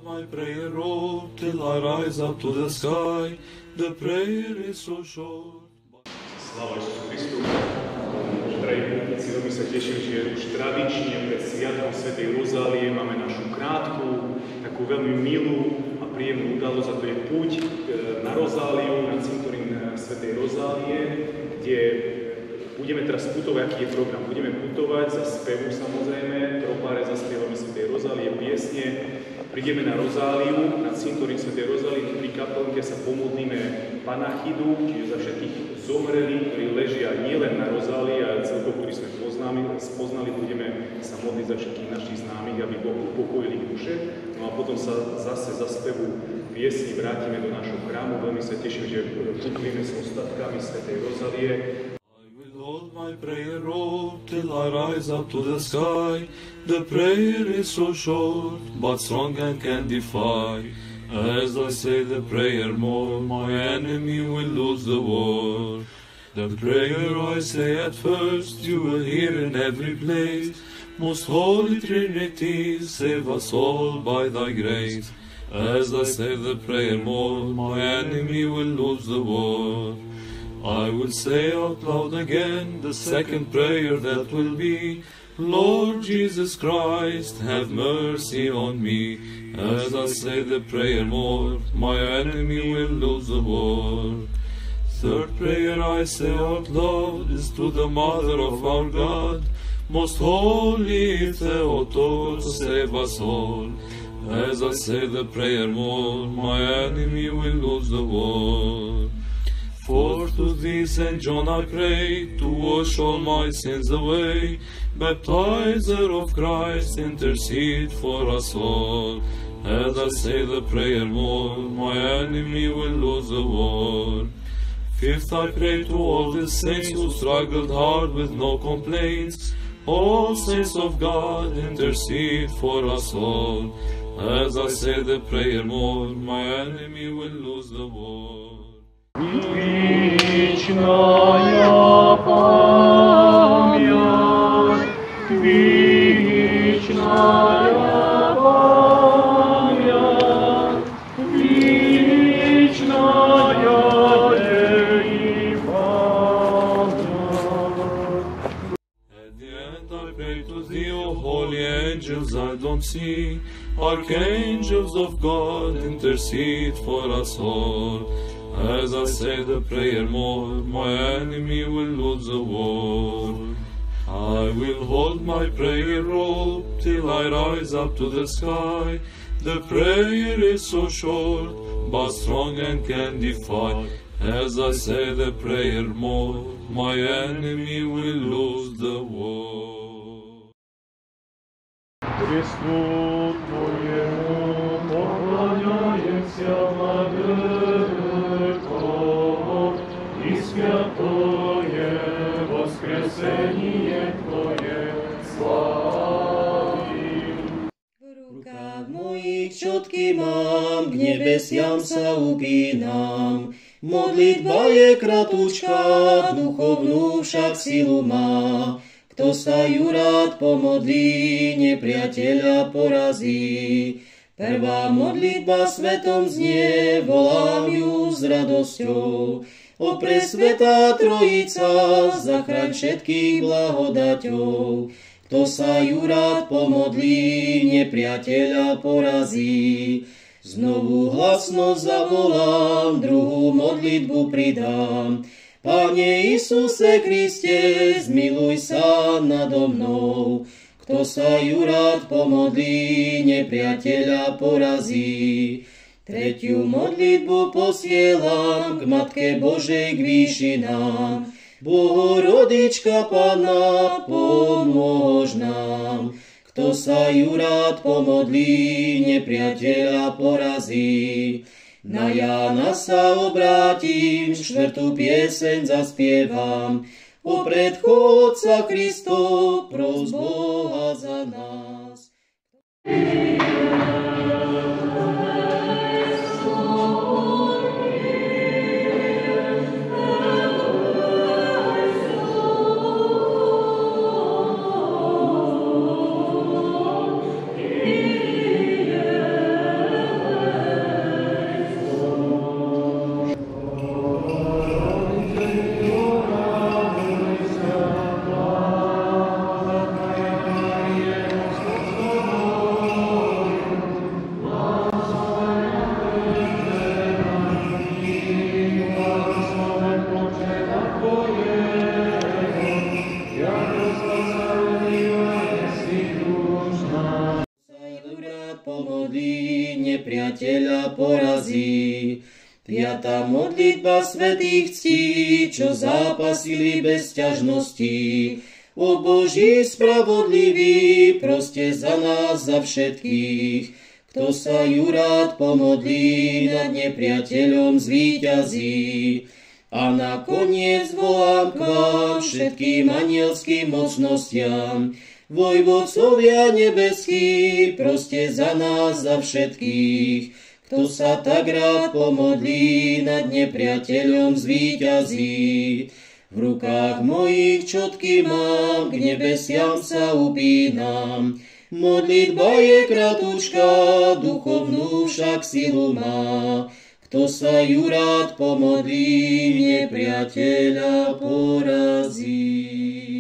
my prayer rope till I rise up to the sky. The prayer is so short. Sláva Isusu Kristu. Drahí pútnici, veľmi sa teším, že už tradične pred Sviatkom svätej Rozálie máme našu krátku, takú veľmi milú a príjemnú udalosť, a to je púť na Rozáliu, na cintorín svätej Rozálie, kde budeme teraz putovať. Aký je program? Budeme putovať za spevu, samozrejme, tropáre zaspievame svätej Rozálie, piesne. Prídeme na Rozáliu, na cintorín svätej Rozálie, pri kaplnke sa pomodlíme panachidu, čiže za všetkých zomrelých, ktorí ležia nielen na Rozálii, ale celkovo, ktorí sme spoznali, budeme sa modliť za všetkých našich známych, aby Boh upokojil ich duše. No a potom sa zase za spevu piesni vrátime do našho chrámu. Veľmi sa teším, že putujeme s ostatkami svätej Rozálie. Hold my prayer rope till I rise up to the sky. The prayer is so short, but strong and can defy. As I say the prayer more, my enemy will lose the war. The prayer I say at first, you will hear in every place. Most Holy Trinity, save us all by thy grace. As I say the prayer more, my enemy will lose the war. I will say out loud again the second prayer that will be, Lord Jesus Christ, have mercy on me. As I say the prayer more, my enemy will lose the war. Third prayer I say out loud is to the Mother of our God, Most Holy Theotokos, save us all. As I say the prayer more, my enemy will lose the war. For to thee, Saint John, I pray, to wash all my sins away. Baptizer of Christ, intercede for us all. As I say the prayer more, my enemy will lose the war. Fifth, I pray to all the saints who struggled hard with no complaints. All saints of God, intercede for us all. As I say the prayer more, my enemy will lose the war. Вечная память, вечная память, вечная ей память. At the end I pray to thee, O holy angels I don't see, archangels of God, intercede for us all. As I say the prayer more, my enemy will lose the war. I will hold my prayer rope till I rise up to the sky. The prayer is so short, but strong and can defy. As I say the prayer more, my enemy will lose the war. Христу Твоему поклоняемся, Владыко, и святое воскресение Твое славим. V rukách mojich čotky mám, k nebesiam sa upínam. Modlitba je kratučka, duchovnú však silu má. Kto sa ju rád pomodlí, nepriateľa porazí. Prvá modlitba svetom znie, volám ju s radosťou. O presvätá Trojica, zachraň všetkých blahodaťou. Kto sa ju rád pomodlí, nepriateľa porazí. Znovu hlasno zavolám, druhú modlitbu pridám. Pane Isuse Kriste, zmiluj sa nado mnou. Kto sa ju rád pomodlí, nepriateľa porazí. Tretiu modlitbu posielam k Matke Božej k výšinám. Bohorodička Panna, pomôž nám. Kto sa ju rád pomodlí, nepriateľa porazí. Na Jána sa obrátim, štvrtú pieseň zaspievam. O predchodca Kristov, pros Boha za nás. pomodlí, nepriateľa porazí. Piatá modlitba svätých ctí, čo zápasili bez ťažností. O Boží spravodlivý, proste za nás, za všetkých. Kto sa ju rád pomodlí, nad nepriateľom zvíťazí. A nakoniec volám k vám, všetkým anielským mocnostiam, vojvodcovia nebeskí, proste za nás, za všetkých. Kto sa tak rád pomodlí, nad nepriateľom zvíťazí. V rukách mojich čotky mám, k nebesiam sa upínam. Modlitba je kratučká, duchovnú však silu má. Kto sa ju rád pomodlí, nepriateľa porazí.